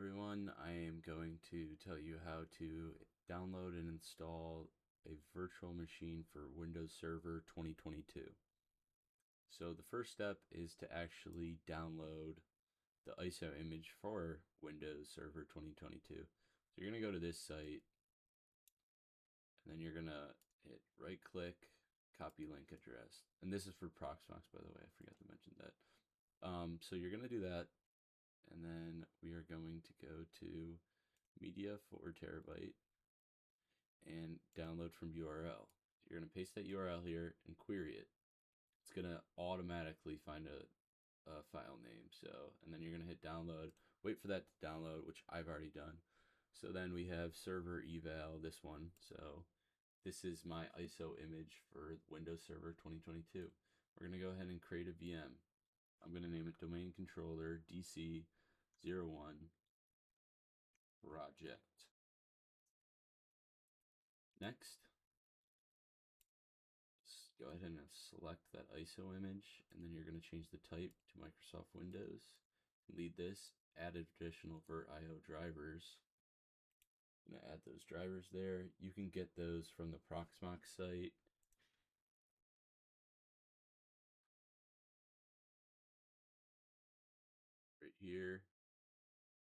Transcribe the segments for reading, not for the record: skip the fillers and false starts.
everyone. I am going to tell you how to download and install a virtual machine for Windows Server 2022. So the first step is to actually download the ISO image for Windows Server 2022. So you're going to go to this site, and then you're going to hit right click, copy link address. And this is for Proxmox, by the way. I forgot to mention that. So you're going to do that, and then we are going to go to media 4 terabyte and download from URL. So you're going to paste that URL here and query it. It's going to automatically find a file name. And then you're going to hit download, wait for that to download, which I've already done. So then we have server eval, this one. So this is my ISO image for Windows Server 2022. We're going to go ahead and create a VM. I'm going to name it domain controller DC01 project. Next, go ahead and select that ISO image, and then you're going to change the type to Microsoft Windows. Lead this, add additional VirtIO drivers. I'm going to add those drivers there. You can get those from the Proxmox site. Right here.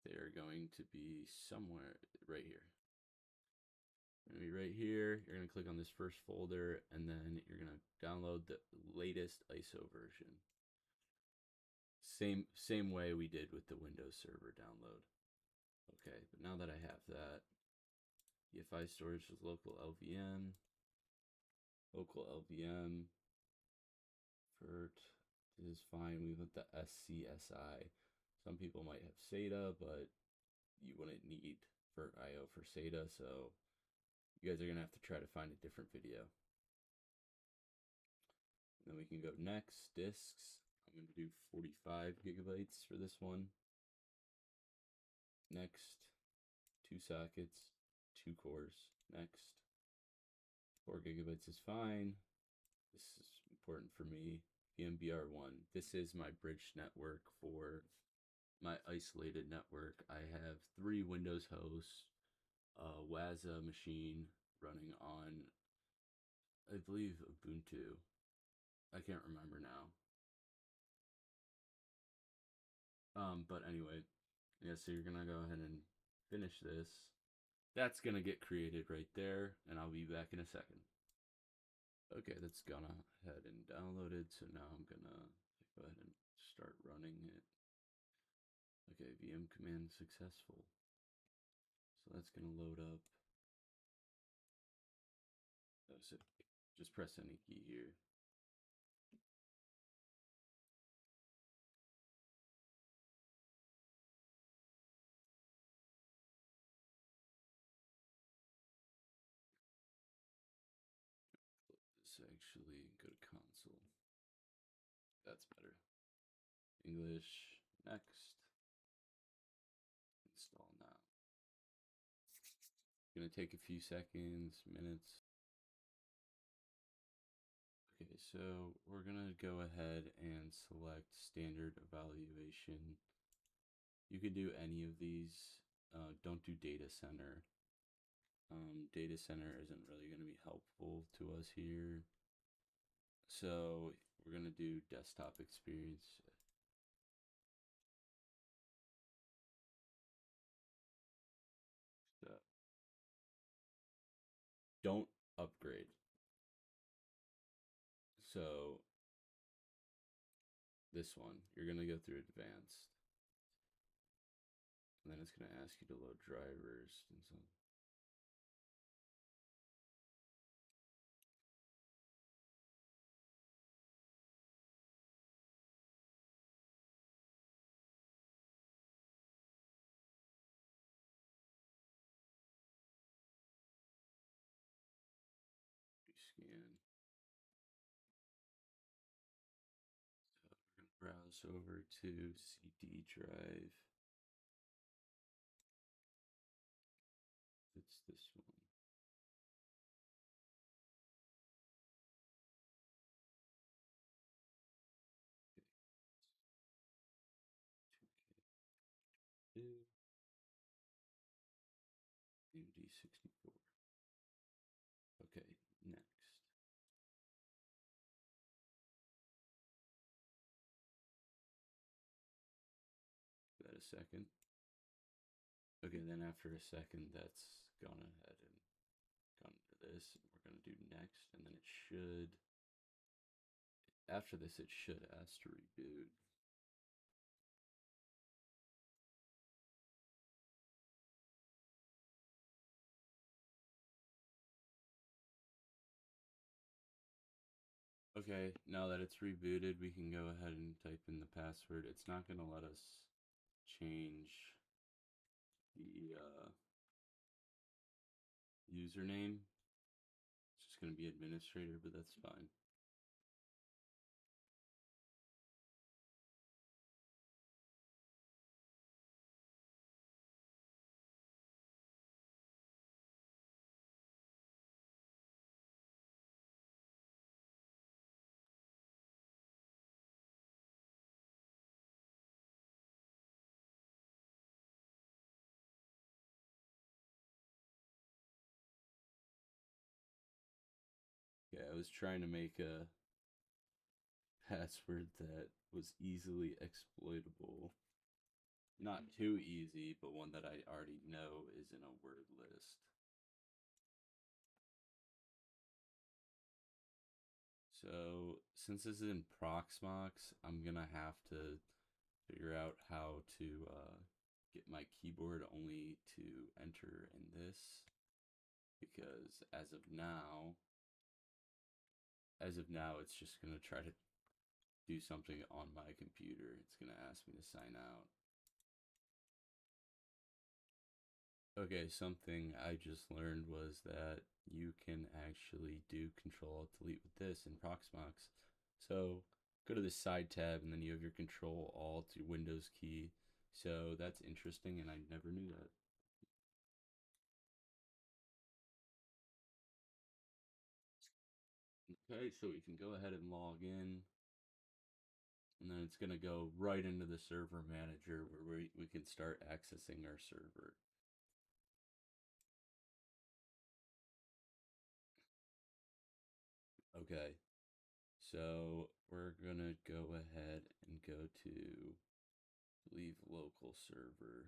They are going to be somewhere right here. Going to be right here. You're going to click on this first folder, and then you're going to download the latest ISO version. Same way we did with the Windows Server download. Okay, but now that I have that, EFI storage is local LVM, virt is fine. We want the SCSI. Some people might have SATA, but you wouldn't need VirtIO for SATA, so you guys are gonna have to try to find a different video. And then we can go next, disks. I'm gonna do 45 gigabytes for this one. Next, 2 sockets, 2 cores. Next, 4 gigabytes is fine. This is important for me. VMBR1. This is my bridge network for my isolated network. I have 3 Windows hosts, a Waza machine running on, I believe, Ubuntu. I can't remember now. But anyway, yeah, so you're gonna go ahead and finish this. That's gonna get created right there, and I'll be back in a second. Okay, that's gone ahead and downloaded, so now I'm gonna go ahead and start running it. Okay, VM command successful. So that's gonna load up. So just press any key here. This actually, go to console. That's better. English, next. Install now. Gonna take a few seconds, minutes. Okay, so we're gonna go ahead and select standard evaluation. You could do any of these. Don't do data center. Data center isn't really gonna be helpful to us here. So we're gonna do desktop experience. So don't upgrade. So this one, you're gonna go through advanced. And then it's gonna ask you to load drivers and so. Scan. So we're gonna browse over to CD drive. It's this one. Okay. a second. Okay, then after a second, that's gone ahead and gone to this. We're going to do next, and then it should, after this, it should ask to reboot. Okay, now that it's rebooted, we can go ahead and type in the password. It's not going to let us change the username. It's just going to be administrator, but that's fine. Yeah, I was trying to make a password that was easily exploitable. Not too easy, but one that I already know is in a word list. So, since this is in Proxmox, I'm gonna have to figure out how to get my keyboard only to enter in this, because as of now, it's just gonna try to do something on my computer. It's gonna ask me to sign out. Okay, something I just learned was that you can actually do Control Alt Delete with this in Proxmox. So go to the side tab and then you have your Control Alt, your Windows key. So that's interesting, and I never knew that. Okay, so we can go ahead and log in, and then it's going to go right into the server manager where we can start accessing our server. Okay, so we're going to go ahead and go to leave local server.